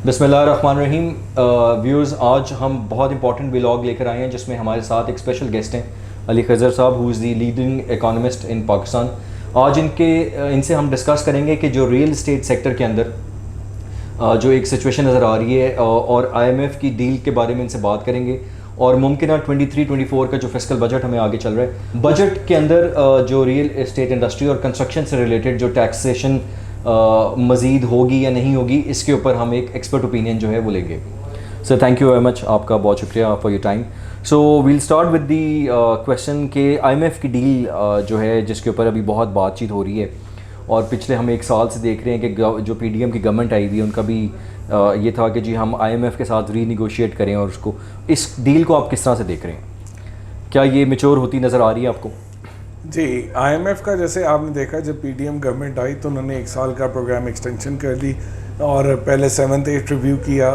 बिस्मिल्लाहिर्रहमानिर्रहीम। व्यूअर्स, आज हम बहुत इंपॉर्टेंट व्लॉग लेकर आए हैं जिसमें हमारे साथ एक स्पेशल गेस्ट हैं, अली खज़र साहब, who is the leading economist in Pakistan. आज इनसे हम डिस्कस करेंगे कि जो रियल इस्टेट सेक्टर के अंदर जो एक सिचुएशन नज़र आ रही है और IMF की डील के बारे में इनसे बात करेंगे और मुमकिन 23-24 का जो फिस्कल बजट हमें आगे चल रहा है, बजट के अंदर जो रियल इस्टेट इंडस्ट्री और कंस्ट्रक्शन से रिलेटेड जो टैक्सेशन मज़ीद होगी या नहीं होगी, इसके ऊपर हम एक एक्सपर्ट ओपिनियन जो है वो लेंगे। Sir, thank you very much, आपका बहुत शुक्रिया for your time. So we'll start with the question के IMF की डील जो है जिसके ऊपर अभी बहुत बातचीत हो रही है और पिछले हम एक साल से देख रहे हैं कि जो PDM की गवर्नमेंट आई हुई है उनका भी ये था कि जी हम IMF के साथ रीनिगोशिएट करें, और उसको इस डील को आप किस तरह से देख रहे हैं? क्या ये मैच्योर होती नज़र आ रही है आपको? जी, IMF का जैसे आपने देखा, जब PDM गवर्नमेंट आई तो उन्होंने 1 साल का प्रोग्राम एक्सटेंशन कर दी और पहले 7th 8th रिव्यू किया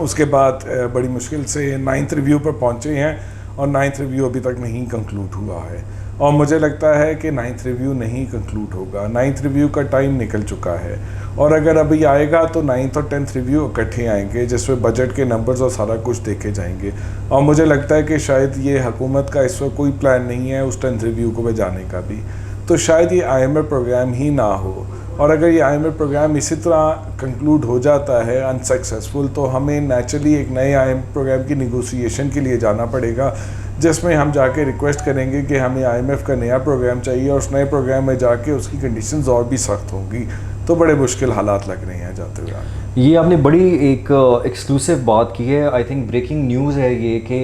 उसके बाद बड़ी मुश्किल से 9th रिव्यू पर पहुंचे हैं और 9th रिव्यू अभी तक नहीं कंक्लूड हुआ है और मुझे लगता है कि 9th रिव्यू नहीं कंक्लूड होगा। 9th रिव्यू का टाइम निकल चुका है और अगर अभी आएगा तो 9th और 10th रिव्यू इकट्ठे आएंगे जिसमें बजट के नंबर्स और सारा कुछ देखे जाएंगे और मुझे लगता है कि शायद ये हुकूमत का इस वक्त कोई प्लान नहीं है उस 10th रिव्यू को जाने का भी, तो शायद ये IMF प्रोग्राम ही ना हो। और अगर ये IMF प्रोग्राम इसी तरह कंक्लूड हो जाता है अनसक्सेसफुल, तो हमें नेचुरली एक नए IMF प्रोग्राम की निगोसिएशन के लिए जाना पड़ेगा जिसमें हम जाके रिक्वेस्ट करेंगे कि हमें IMF का नया प्रोग्राम चाहिए और उस नए प्रोग्राम में जाके उसकी कंडीशंस और भी सख्त होंगी, तो बड़े मुश्किल हालात लग रहे हैं जाते हुए। ये आपने बड़ी एक एक्सक्लूसिव बात की है। आई थिंक ब्रेकिंग न्यूज़ है ये कि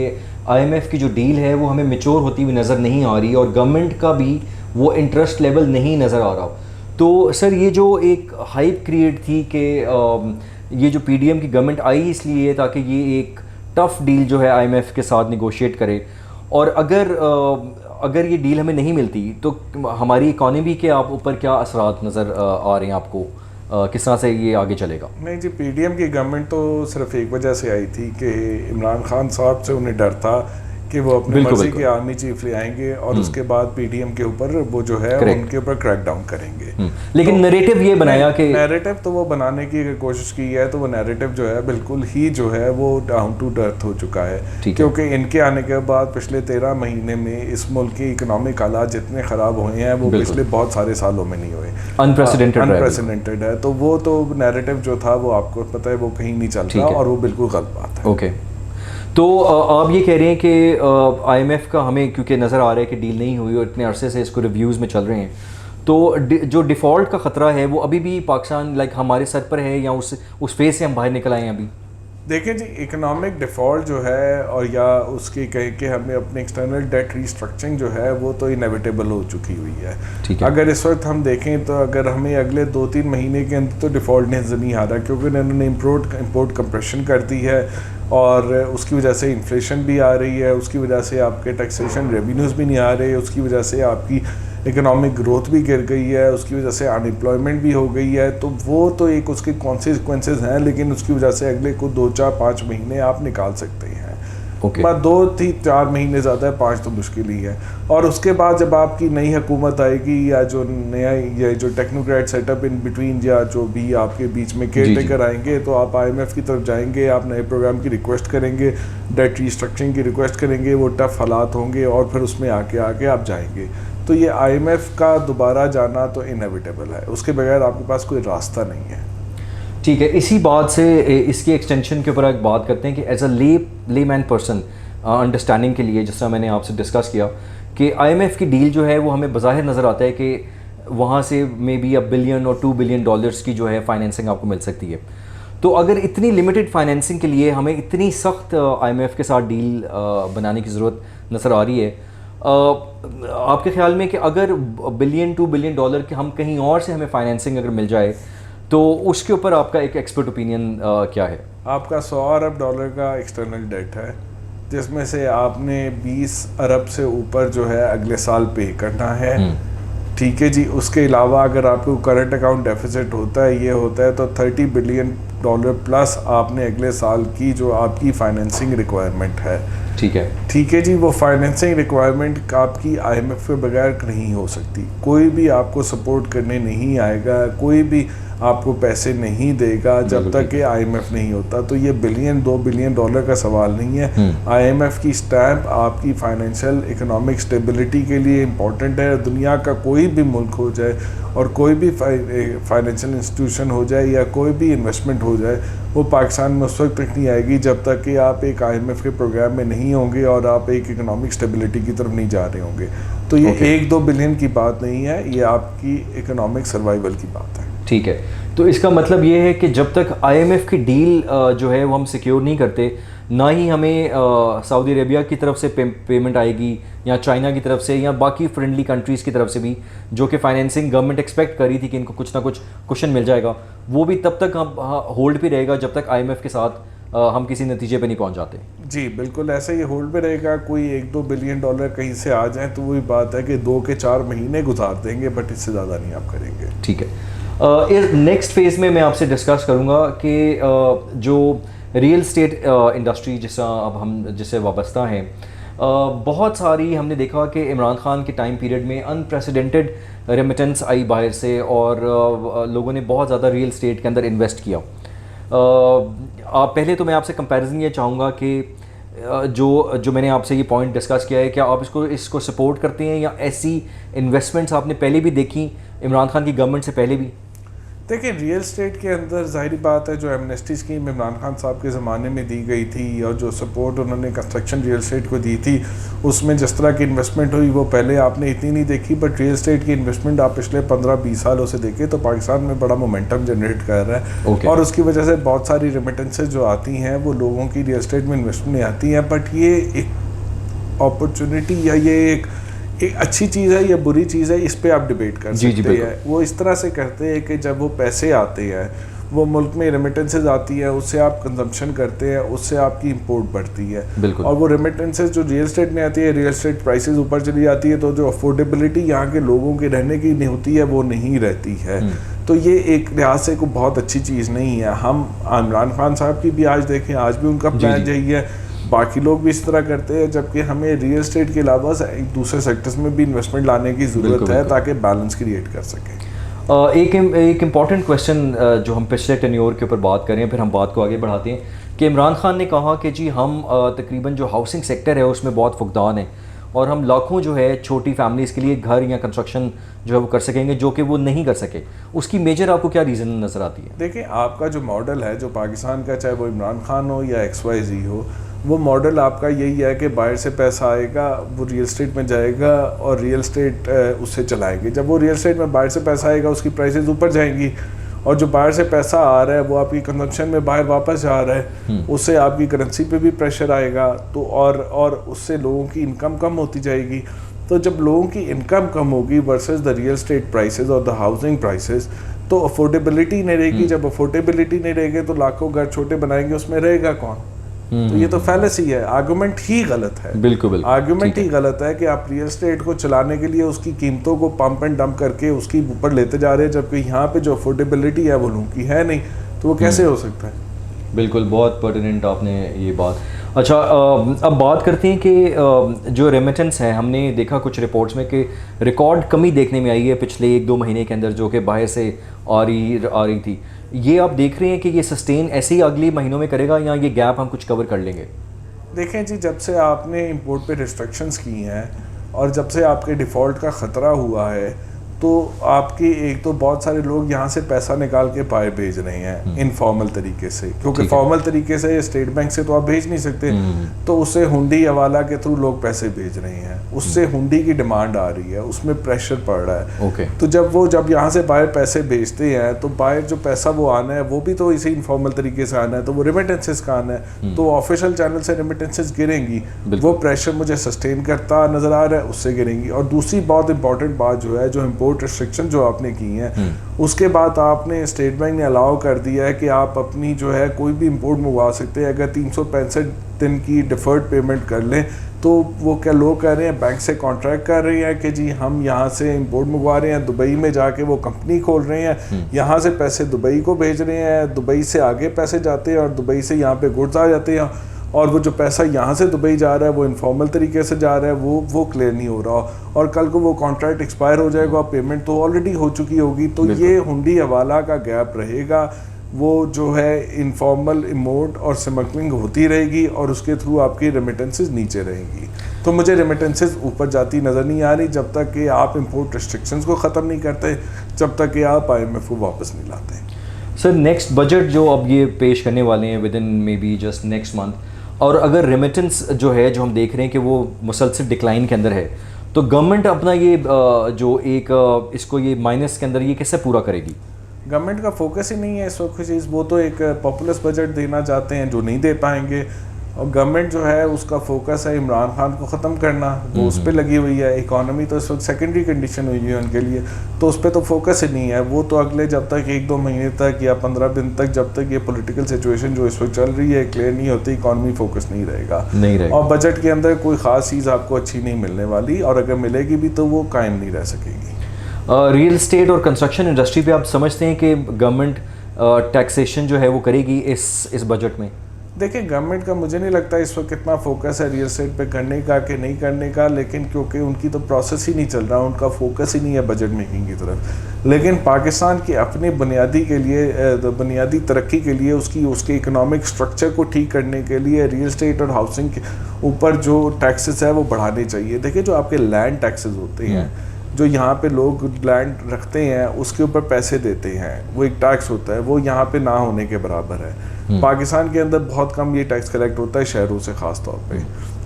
IMF की जो डील है वो हमें मैच्योर होती हुई नज़र नहीं आ रही और गवर्नमेंट का भी वो इंटरेस्ट लेवल नहीं नज़र आ रहा। तो सर, ये जो एक हाइप क्रिएट थी कि ये जो PDM की गवर्नमेंट आई इसलिए ताकि ये एक टफ़ डील जो है IMF के साथ निगोशिएट करे, और अगर ये डील हमें नहीं मिलती तो हमारी इकॉनमी के आप ऊपर क्या असरात नज़र आ रहे हैं आपको? किस तरह से ये आगे चलेगा? नहीं जी, PDM की गवर्नमेंट तो सिर्फ एक वजह से आई थी कि इमरान खान साहब से उन्हें डर था कि वो अपनी मर्जी के आर्मी चीफ ले आएंगे और उसके बाद PDM के ऊपर वो जो है उनके ऊपर क्रैकडाउन करेंगे। लेकिन नैरेटिव ये बनाया कि नैरेटिव तो वो बनाने की अगर कोशिश की है तो वो नैरेटिव जो है बिल्कुल ही जो है वो डाउन टू अर्थ हो चुका है, क्योंकि इनके आने के बाद पिछले 13 महीने में इस मुल्क के इकोनॉमिक हालात जितने ख़राब हुए हैं वो पिछले बहुत सारे सालों में नहीं हुए। अनप्रेसिडेंटेड है, तो वो तो नैरेटिव जो था वो आपको पता है वो कहीं नहीं चल रहा और वो बिल्कुल गलत बात है। ओके, तो आप ये कह रहे हैं कि IMF का हमें क्योंकि नज़र आ रहा है कि डील नहीं हुई और इतने अरसे से इसको रिव्यूज़ में चल रहे हैं, तो जो डिफ़ॉल्ट का ख़तरा है वो अभी भी पाकिस्तान हमारे सर पर है या उस फेज़ से हम बाहर निकल आए हैं अभी? देखिए जी, इकोनॉमिक डिफ़ॉल्ट जो है और या उसकी कह के हमें अपने एक्सटर्नल डेट रिस्ट्रक्चरिंग जो है वो तो इनेविटेबल हो चुकी हुई है। ठीक है। अगर इस वक्त हम देखें तो अगर हमें अगले 2-3 महीने के अंदर तो डिफ़ॉल्ट नज़र नहीं आ रहा, क्योंकि उन्होंने इम्पोर्ट कंप्रेशन कर दी है और उसकी वजह से इन्फ्लेशन भी आ रही है, उसकी वजह से आपके टैक्सेशन रेवेन्यूज़ भी नहीं आ रहे, उसकी वजह से आपकी इकोनॉमिक ग्रोथ भी गिर गई है, उसकी वजह से अनएम्प्लॉयमेंट भी हो गई है। तो वो तो एक उसके कॉन्सिक्वेंसेस हैं, लेकिन उसकी वजह से अगले को 2-4-5 महीने आप निकाल सकते हैं। बस 2-4 महीने ज़्यादा है, 5 तो मुश्किल ही है। और उसके बाद जब आपकी नई हुकूमत आएगी या जो नया ये जो टेक्नोक्रेट सेटअप इन बिटवीन या जो भी आपके बीच में केयर टेकर आएंगे, तो आप IMF की तरफ जाएंगे, आप नए प्रोग्राम की रिक्वेस्ट करेंगे, डेट रिस्ट्रक्चरिंग की रिक्वेस्ट करेंगे, वो टफ हालात होंगे और फिर उसमें आके आप जाएंगे। तो ये IMF का दोबारा जाना तो इनएविटेबल है, उसके बगैर आपके पास कोई रास्ता नहीं है। ठीक है, इसी बात से इसकी एक्सटेंशन के ऊपर एक बात करते हैं कि as a layman person understanding के लिए, जिस तरह मैंने आपसे डिस्कस किया कि IMF की डील जो है वो हमें बज़ाहिर नज़र आता है कि वहाँ से मे बी $1 बिलियन और $2 बिलियन की जो है फाइनेंसिंग आपको मिल सकती है। तो अगर इतनी लिमिटेड फाइनेंसिंग के लिए हमें इतनी सख्त IMF के साथ डील बनाने की ज़रूरत नज़र आ रही है, आपके ख्याल में कि अगर $1 बिलियन $2 बिलियन के हम कहीं और से हमें फाइनेंसिंग अगर मिल जाए तो उसके ऊपर आपका एक एक्सपर्ट ओपिनियन क्या है? आपका $100 अरब का एक्सटर्नल डेट है जिसमें से आपने 20 अरब से ऊपर जो है अगले साल पे करना है। ठीक है जी, उसके अलावा अगर आपको करंट अकाउंट डेफिसिट होता है, ये होता है, तो $30 बिलियन प्लस आपने अगले साल की जो आपकी फाइनेंसिंग रिक्वायरमेंट है। ठीक है जी, वो फाइनेंसिंग रिक्वायरमेंट आपकी IMF के बगैर नहीं हो सकती। कोई भी आपको सपोर्ट करने नहीं आएगा, कोई भी आपको पैसे नहीं देगा जब तक कि IMF नहीं होता। तो ये $1-2 बिलियन का सवाल नहीं है। IMF की स्टैम्प आपकी फाइनेंशियल इकोनॉमिक स्टेबिलिटी के लिए इम्पॉर्टेंट है। दुनिया का कोई भी मुल्क हो जाए और कोई भी फाइनेंशियल इंस्टीट्यूशन हो जाए या कोई भी इन्वेस्टमेंट हो जाए, वो पाकिस्तान में उस वक्त तक नहीं आएगी जब तक कि आप एक IMF के प्रोग्राम में नहीं होंगे और आप एक इकोनॉमिक स्टेबिलिटी की तरफ नहीं जा रहे होंगे। तो ये 1-2 बिलियन की बात नहीं है, ये आपकी इकोनॉमिक सर्वाइवल की बात है। ठीक है, तो इसका मतलब ये है कि जब तक IMF की डील जो है वो हम सिक्योर नहीं करते, ना ही हमें सऊदी अरेबिया की तरफ से पेमेंट आएगी या चाइना की तरफ से या बाकी फ्रेंडली कंट्रीज़ की तरफ से भी, जो कि फाइनेंसिंग गवर्नमेंट एक्सपेक्ट कर रही थी कि इनको कुछ ना कुछ कुशन मिल जाएगा, वो भी तब तक हम होल्ड पे रहेगा जब तक IMF के साथ हम किसी नतीजे पे नहीं पहुंच जाते। जी बिल्कुल, ऐसे ही होल्ड पे रहेगा। कोई 1-2 बिलियन डॉलर कहीं से आ जाए तो वही बात है कि 2 के 4 महीने गुजार देंगे, बट इससे ज़्यादा नहीं आप करेंगे। ठीक है, नेक्स्ट फेज़ में मैं आपसे डिस्कस करूँगा कि जो रियल स्टेट इंडस्ट्री जिससे वाबस्ता हैं, बहुत सारी हमने देखा कि इमरान खान के टाइम पीरियड में अनप्रेसिडेंटेड रेमिटेंस आई बाहर से और लोगों ने बहुत ज़्यादा रियल स्टेट के अंदर इन्वेस्ट किया। आप पहले तो मैं आपसे कंपैरिजन ये चाहूँगा कि जो मैंने आपसे ये पॉइंट डिस्कस किया है, क्या आप इसको सपोर्ट करते हैं या ऐसी इन्वेस्टमेंट्स आपने पहले भी देखी इमरान खान की गवर्नमेंट से पहले भी? देखिए, रियल स्टेट के अंदर ज़ाहिर बात है जो एमनेस्टी स्कीम इमरान खान साहब के ज़माने में दी गई थी और जो सपोर्ट उन्होंने कंस्ट्रक्शन रियल स्टेट को दी थी, उसमें जिस तरह की इन्वेस्टमेंट हुई वो पहले आपने इतनी नहीं देखी। बट रियल स्टेट की इन्वेस्टमेंट आप पिछले 15-20 सालों से देखें तो पाकिस्तान में बड़ा मोमेंटम जनरेट कर रहा है। और उसकी वजह से बहुत सारी रेमिटेंसेज जो आती हैं वो लोगों की रियल स्टेट में इन्वेस्टमेंट में आती हैं। बट ये एक अपॉर्चुनिटी या ये एक अच्छी चीज़ है या बुरी चीज़ है, इस पे आप डिबेट कर सकते हैं। वो इस तरह से करते हैं कि जब वो पैसे आते हैं, वो मुल्क में रेमिटेंसेज आती है, उससे आप कंजम्पशन करते हैं, उससे आपकी इंपोर्ट बढ़ती है। और वो रेमिटेंसेज जो रियल स्टेट में आती है, रियल स्टेट प्राइसेस ऊपर चली जाती है, तो जो अफोर्डेबिलिटी यहाँ के लोगों के रहने की नहीं होती है वो नहीं रहती है। तो ये एक लिहाज से कोई बहुत अच्छी चीज़ नहीं है। हम इमरान खान साहब की भी आज देखें, आज भी उनका प्लान यही है, बाकी लोग भी इस तरह करते हैं, जबकि हमें रियल स्टेट के अलावा दूसरे सेक्टर्स में भी इन्वेस्टमेंट लाने की ज़रूरत है ताकि बैलेंस क्रिएट कर सकें। एक इम्पॉर्टेंट क्वेश्चन जो हम पिछले टेन्योर के ऊपर बात करें, फिर हम बात को आगे बढ़ाते हैं कि इमरान खान ने कहा कि जी हम तकरीबन जो हाउसिंग सेक्टर है उसमें बहुत फुकदान है और हम लाखों जो है छोटी फैमिलीज़ के लिए घर या कंस्ट्रक्शन जो है वो कर सकेंगे, जो कि वो नहीं कर सके। उसकी मेजर आपको क्या रीज़न नज़र आती है? देखिए, आपका जो मॉडल है जो पाकिस्तान का, चाहे वो इमरान खान हो या XYZ हो, वो मॉडल आपका यही है कि बाहर से पैसा आएगा, वो रियल स्टेट में जाएगा और रियल स्टेट उससे चलाएंगे। जब वो रियल स्टेट में बाहर से पैसा आएगा, उसकी प्राइसेस ऊपर जाएंगी और जो बाहर से पैसा आ रहा है वो आपकी कंजम्पशन में बाहर वापस जा रहा है, उससे आपकी करेंसी पे भी प्रेशर आएगा। तो और उससे लोगों की इनकम कम होती जाएगी। तो जब लोगों की इनकम कम होगी versus the real estate prices और द हाउसिंग प्राइसेस, तो अफोर्डेबिलिटी नहीं रहेगी। जब अफोर्डेबिलिटी नहीं रहेगी तो लाखों घर छोटे बनाएंगे, उसमें रहेगा कौन? तो ये तो फैलेसी है, आर्गुमेंट ही गलत है। बिल्कुल आर्गुमेंट ही गलत है कि आप रियल स्टेट को चलाने के लिए उसकी कीमतों को पंप एंड डंप करके उसकी ऊपर लेते जा रहे हैं, जबकि यहाँ पे जो अफोर्डेबिलिटी है वो लोगों की है नहीं, तो वो कैसे हो सकता है? बिल्कुल, बहुत पर्टिनेंट आपने ये बात। अच्छा, अब बात करते हैं कि जो रेमिटेंस है, हमने देखा कुछ रिपोर्ट्स में कि रिकॉर्ड कमी देखने में आई है पिछले 1-2 महीने के अंदर, जो कि बाहर से आ रही थी। ये आप देख रहे हैं कि ये सस्टेन ऐसे ही अगले महीनों में करेगा या ये गैप हम कुछ कवर कर लेंगे? देखें जी, जब से आपने इंपोर्ट पे रिस्ट्रिक्शंस की हैं और जब से आपके डिफ़ॉल्ट का ख़तरा हुआ है, तो आपके एक तो बहुत सारे लोग यहाँ से पैसा निकाल के बाहर भेज रहे हैं इनफॉर्मल तरीके से, क्योंकि फॉर्मल तरीके से स्टेट बैंक से तो आप भेज नहीं सकते, तो उससे हुंडी हवाला के थ्रू लोग पैसे भेज रहे हैं, उससे हुंडी की डिमांड आ रही है, उसमें प्रेशर पड़ रहा है। तो जब यहाँ से बाहर पैसे भेजते हैं तो बाहर जो पैसा वो आना है वो भी तो इसी इनफॉर्मल तरीके से आना है, तो वो रेमिटेंसेस का आना है, तो ऑफिशियल चैनल से रेमिटेंसेस गिरेंगी, वो प्रेशर मुझे सस्टेन करता नज़र आ रहा है, उससे गिरेंगी। और दूसरी बहुत इंपॉर्टेंट बात जो है, जो इम्पोर्ट रिस्ट्रिक्शन जो आपने की हैं, उसके बाद आपने स्टेट बैंक ने अलाउ कर दिया है कि आप अपनी जो है कोई भी इंपोर्ट मंगवा सकते हैं। अगर 365 दिन की डिफर्ड पेमेंट कर लें तो वो क्या लोग कह रहे हैं, बैंक से कॉन्ट्रैक्ट कर रहे हैं कि जी हम यहाँ से इंपोर्ट मंगवा रहे हैं, दुबई में जाके वो कंपनी खोल रहे हैं, यहाँ से पैसे दुबई को भेज रहे हैं, दुबई से आगे पैसे जाते हैं और दुबई से यहाँ पे गुड्स आ जाते हैं और वो जो पैसा यहाँ से दुबई जा रहा है वो इनफॉर्मल तरीके से जा रहा है, वो क्लियर नहीं हो रहा, और कल को वो कॉन्ट्रैक्ट एक्सपायर हो जाएगा, पेमेंट तो ऑलरेडी हो चुकी होगी, तो ये हुंडी हवाला का गैप रहेगा, वो जो है इनफॉर्मल इम्पोर्ट और स्मगलिंग होती रहेगी और उसके थ्रू आपकी रेमिटेंसेस नीचे रहेंगी। तो मुझे रेमिटेंसेस ऊपर जाती नज़र नहीं आ रही जब तक कि आप इंपोर्ट रिस्ट्रिक्शंस को ख़त्म नहीं करते, जब तक कि आप IMF को वापस नहीं लाते। सर नेक्स्ट बजट जो अब ये पेश करने वाले हैं with in may be just next month, और अगर रेमिटेंस जो है जो हम देख रहे हैं कि वो मुसलसल डिक्लाइन के अंदर है, तो गवर्नमेंट अपना ये जो एक इसको ये माइनस के अंदर ये कैसे पूरा करेगी? गवर्नमेंट का फोकस ही नहीं है इस वक्त चीज़, वो तो एक पॉपुलस बजट देना चाहते हैं जो नहीं दे पाएंगे, और गवर्नमेंट जो है उसका फोकस है इमरान खान को ख़त्म करना, वो उस पर लगी हुई है। इकॉनमी तो इस वक्त सेकेंडरी कंडीशन हुई है उनके लिए, तो उस पर तो फोकस ही नहीं है। वो तो अगले जब तक 1-2 महीने तक या 15 दिन तक, जब तक ये पॉलिटिकल सिचुएशन जो इस वक्त चल रही है क्लियर नहीं होती, इकॉनमी फोकस नहीं रहेगा। और बजट के अंदर कोई ख़ास चीज़ आपको अच्छी नहीं मिलने वाली, और अगर मिलेगी भी तो वो कायम नहीं रह सकेगी। रियल स्टेट और कंस्ट्रक्शन इंडस्ट्री पे आप समझते हैं कि गवर्नमेंट टैक्सेशन जो है वो करेगी इस बजट में? देखिए गवर्नमेंट का मुझे नहीं लगता इस वक्त कितना फोकस है रियल एस्टेट पे करने का कि नहीं करने का, लेकिन क्योंकि उनकी तो प्रोसेस ही नहीं चल रहा, उनका फोकस ही नहीं है बजट मेकिंग की तरफ। लेकिन पाकिस्तान की अपनी बुनियादी के लिए, बुनियादी तरक्की के लिए, उसके इकोनॉमिक स्ट्रक्चर को ठीक करने के लिए रियल एस्टेट और हाउसिंग के ऊपर जो टैक्सेस है वो बढ़ाने चाहिए। देखिए जो आपके लैंड टैक्सेस होते हैं, जो यहाँ पे लोग लैंड रखते हैं उसके ऊपर पैसे देते हैं, वो एक टैक्स होता है, वो यहाँ पे ना होने के बराबर है। पाकिस्तान के अंदर बहुत कम ये टैक्स कलेक्ट होता है शहरों से ख़ास तौर पे,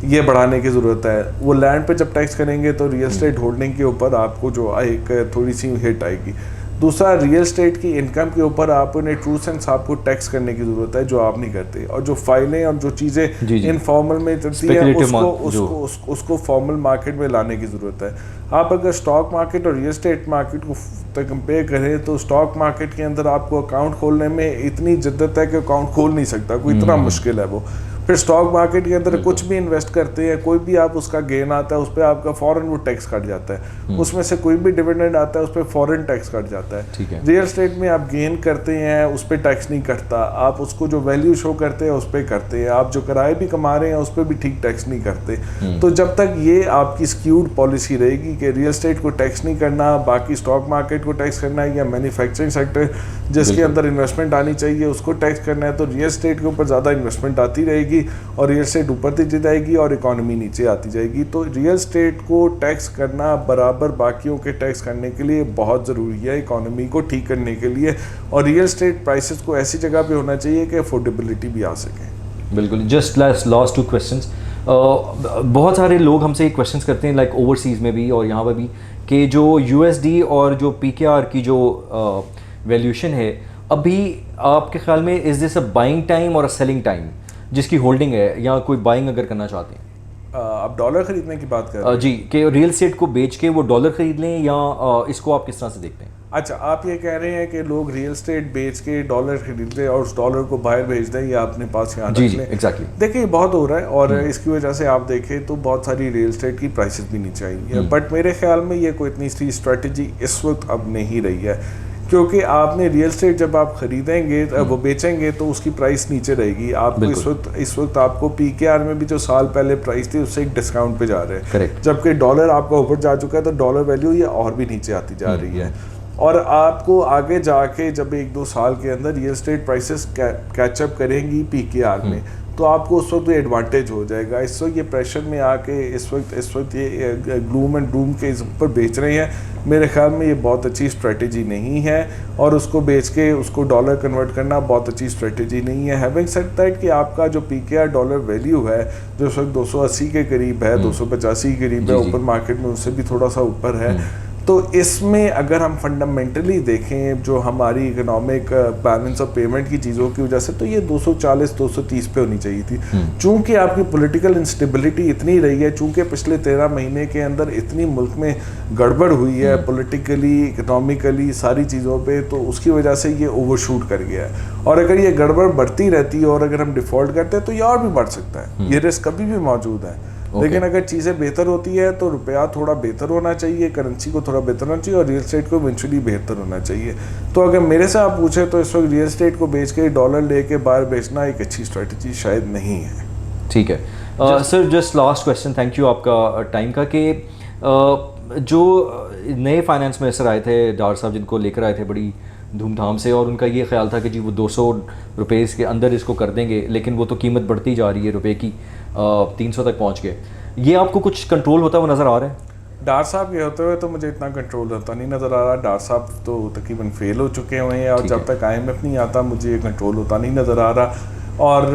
ये बढ़ाने की ज़रूरत है। वो लैंड पे जब टैक्स करेंगे तो रियल एस्टेट होल्डिंग के ऊपर आपको जो एक थोड़ी सी हिट आएगी। दूसरा, रियल एस्टेट की इनकम के ऊपर आपने ट्रू सेंस आपको टैक्स करने की ज़रूरत है, जो आप नहीं करते, और जो फाइलें और जो चीज़ें इनफॉर्मल में चलती हैं उसको फॉर्मल मार्केट में लाने की ज़रूरत है। आप अगर स्टॉक मार्केट और रियल एस्टेट मार्केट को कंपेयर करें तो स्टॉक मार्केट के अंदर आपको अकाउंट खोलने में इतनी जिद्दत है कि अकाउंट खोल नहीं सकता कोई, इतना मुश्किल है वो। फिर स्टॉक मार्केट के अंदर कुछ भी इन्वेस्ट करते हैं, कोई भी आप उसका गेन आता है उस पर आपका फॉरेन वो टैक्स कट जाता है, उसमें से कोई भी डिविडेंड आता है उस पर फॉरेन टैक्स कट जाता है। रियल एस्टेट में आप गेन करते हैं उस पर टैक्स नहीं कटता, आप उसको जो वैल्यू शो करते हैं उस पर करते हैं, आप जो किराए भी कमा रहे हैं उस पर भी ठीक टैक्स नहीं करते। तो जब तक ये आपकी स्क्यूड पॉलिसी रहेगी कि रियल एस्टेट को टैक्स नहीं करना, बाकी स्टॉक मार्केट को टैक्स करना है, या मैन्युफैक्चरिंग सेक्टर जिसके अंदर इन्वेस्टमेंट आनी चाहिए उसको टैक्स करना है, तो रियल एस्टेट के ऊपर ज़्यादा इन्वेस्टमेंट आती रहेगी और रियल एस्टेट ऊपर चली जाएगी और इकोनॉमी नीचे आती जाएगी। तो रियल एस्टेट को टैक्स करना बराबर बाकियों के टैक्स करने के लिए बहुत ज़रूरी है इकोनॉमी को ठीक करने के लिए, और रियल एस्टेट प्राइसेस को ऐसी जगह पे होना चाहिए कि अफोर्डेबिलिटी भी आ सके। बिल्कुल। Just last 2 questions. बहुत सारे लोग हमसे ये क्वेश्चंस करते हैं लाइक ओवरसीज़ में भी और यहाँ पर भी, कि जो USD और जो PKR की जो वैल्यूएशन है अभी आपके ख्याल में is this a buying time और अ सेलिंग टाइम जिसकी होल्डिंग है, या कोई बाइंग अगर करना चाहते हैं? आप डॉलर खरीदने की बात कर रहे हैं? जी, कि रियल एस्टेट को बेच के वो डॉलर खरीद लें, या इसको आप किस तरह से देखते हैं? अच्छा, आप ये कह रहे हैं कि लोग रियल एस्टेट बेच के डॉलर खरीद लें और उस डॉलर को बाहर भेज दें या अपने पास यहाँ रख लें? एग्जैक्टली। देखिए बहुत हो रहा है, और इसकी वजह से आप देखें तो बहुत सारी रियल एस्टेट की प्राइसेस भी नीचे आई है, बट मेरे ख्याल में ये कोई इतनी सी स्ट्रेटजी इस वक्त अब नहीं रही है, क्योंकि आपने रियल एस्टेट जब आप खरीदेंगे वो बेचेंगे तो उसकी प्राइस नीचे रहेगी। आपको इस वक्त आपको PKR में भी जो साल पहले प्राइस थी उससे एक डिस्काउंट पे जा रहे हैं, जबकि डॉलर आपका ऊपर जा चुका है, तो डॉलर वैल्यू ये और भी नीचे आती जा रही है। और आपको आगे जाके जब 1-2 साल के अंदर रियल एस्टेट प्राइसेस कैचअप करेंगी PKR में, तो आपको उस वक्त एडवांटेज हो जाएगा। इस वक्त ये प्रेशर में आके इस वक्त ये ग्लूम एंड डूम के ऊपर बेच रहे हैं, मेरे ख्याल में ये बहुत अच्छी स्ट्रेटजी नहीं है, और उसको बेच के उसको डॉलर कन्वर्ट करना बहुत अच्छी स्ट्रेटजी नहीं है। हैविंग सेड दैट कि आपका जो PKR डॉलर वैल्यू है जो इस वक्त 280 के करीब है, 285 के करीब है, ओपन मार्केट में उससे भी थोड़ा सा ऊपर है, तो इसमें अगर हम फंडामेंटली देखें जो हमारी इकोनॉमिक बैलेंस ऑफ पेमेंट की चीज़ों की वजह से, तो ये 240-230 पे होनी चाहिए थी। चूंकि आपकी पॉलिटिकल इंस्टेबिलिटी इतनी रही है, चूंकि पिछले 13 महीने के अंदर इतनी मुल्क में गड़बड़ हुई है पॉलिटिकली, इकोनॉमिकली, सारी चीज़ों पे, तो उसकी वजह से ये ओवरशूट कर गया है। और अगर ये गड़बड़ बढ़ती रहती है और अगर हम डिफ़ॉल्ट करते हैं तो ये और भी बढ़ सकता है, ये रिस्क कभी भी मौजूद है। लेकिन अगर चीज़ें बेहतर होती है तो रुपया थोड़ा बेहतर होना चाहिए, करेंसी को थोड़ा बेहतर होना चाहिए, और रियल एस्टेट को इवेंचुअली बेहतर होना चाहिए। तो अगर मेरे से आप पूछे तो इस वक्त रियल एस्टेट को बेच के डॉलर लेके बाहर बेचना एक अच्छी स्ट्रेटजी शायद नहीं है। ठीक है sir, just last question, thank you आपका टाइम का, कि जो नए फाइनेंस मिनिस्टर आए थे डार साहब, जिनको लेकर आए थे बड़ी धूमधाम से, और उनका ये ख्याल था कि जी वो 200 रुपये के अंदर इसको कर देंगे, लेकिन वो तो कीमत बढ़ती जा रही है रुपए की, 300 तक पहुंच गए। ये आपको कुछ कंट्रोल होता हुआ नज़र आ रहा है? डार साहब के होते हुए तो मुझे इतना कंट्रोल होता नहीं नज़र आ रहा। डार साहब तो तकरीबन फेल हो चुके हुए हैं, और जब तक IMF नहीं आता मुझे ये कंट्रोल होता नहीं नज़र आ रहा। और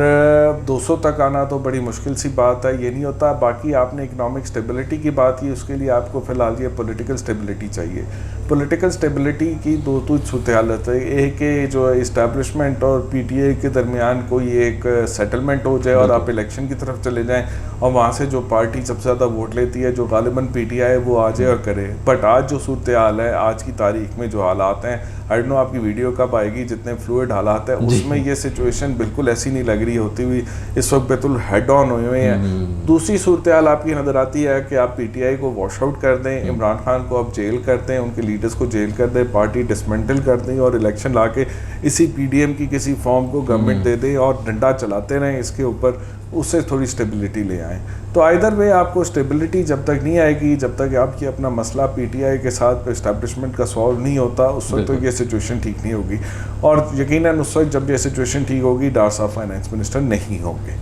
200 तक आना तो बड़ी मुश्किल सी बात है, ये नहीं होता। बाकी आपने इकनॉमिक स्टेबिलिटी की बात की, उसके लिए आपको फ़िलहाल ये पॉलिटिकल स्टेबिलिटी चाहिए। पॉलिटिकल स्टेबिलिटी की दो सूरत हालत है, एक कि जो इस्टेब्लिशमेंट और PTI के दरमियान कोई एक सेटलमेंट हो जाए और आप इलेक्शन की तरफ चले जाएं, और वहाँ से जो पार्टी सबसे ज़्यादा वोट लेती है, जो गालिबन PTI है, वो आ जाए और करे। बट आज जो सूरत हाल है, आज की तारीख में जो हालात हैं, आई डोंट नो आपकी वीडियो कब आएगी, जितने फ्लूइड हालात है उसमें ये सिचुएशन बिल्कुल ऐसी नहीं लग रही होती हुई। इस वक्त बिल्कुल हेड ऑन हुए हैं। दूसरी सूरत हाल आपकी नज़र आती है कि आप PTI को वॉश आउट कर दें, इमरान खान को आप जेल कर दें, उनके लीडर्स को जेल कर दें, पार्टी डिसमेंटल कर दें, और इलेक्शन ला के इसी PDM की किसी फॉर्म को गवर्नमेंट दे दें और डंडा चलाते रहें इसके ऊपर, उससे थोड़ी स्टेबिलिटी ले आएँ। तो आइदर वे आपको स्टेबिलिटी जब तक नहीं आएगी, जब तक आपकी अपना मसला PTI के साथ इस्टेब्लिशमेंट का सॉल्व नहीं होता, उस वक्त तो ये सिचुएशन ठीक नहीं होगी। और यकीनन उस वक्त जब ये सिचुएशन ठीक होगी, डार साहब फाइनेंस मिनिस्टर नहीं होंगे।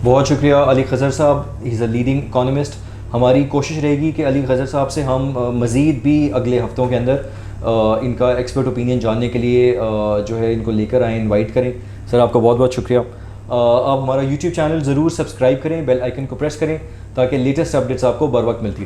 बहुत शुक्रिया अली खज़र साहब, he is a leading economist. हमारी कोशिश रहेगी कि अली खज़र साहब से हम मज़ीद भी अगले हफ्तों के अंदर इनका एक्सपर्ट ओपिनियन जानने के लिए जो है इनको लेकर आएँ, इनवाइट करें। सर आपका बहुत बहुत शुक्रिया। आप हमारा YouTube चैनल ज़रूर सब्सक्राइब करें, बेल आइकन को प्रेस करें, ताकि लेटेस्ट अपडेट्स आपको बर वक्त मिलती रहें।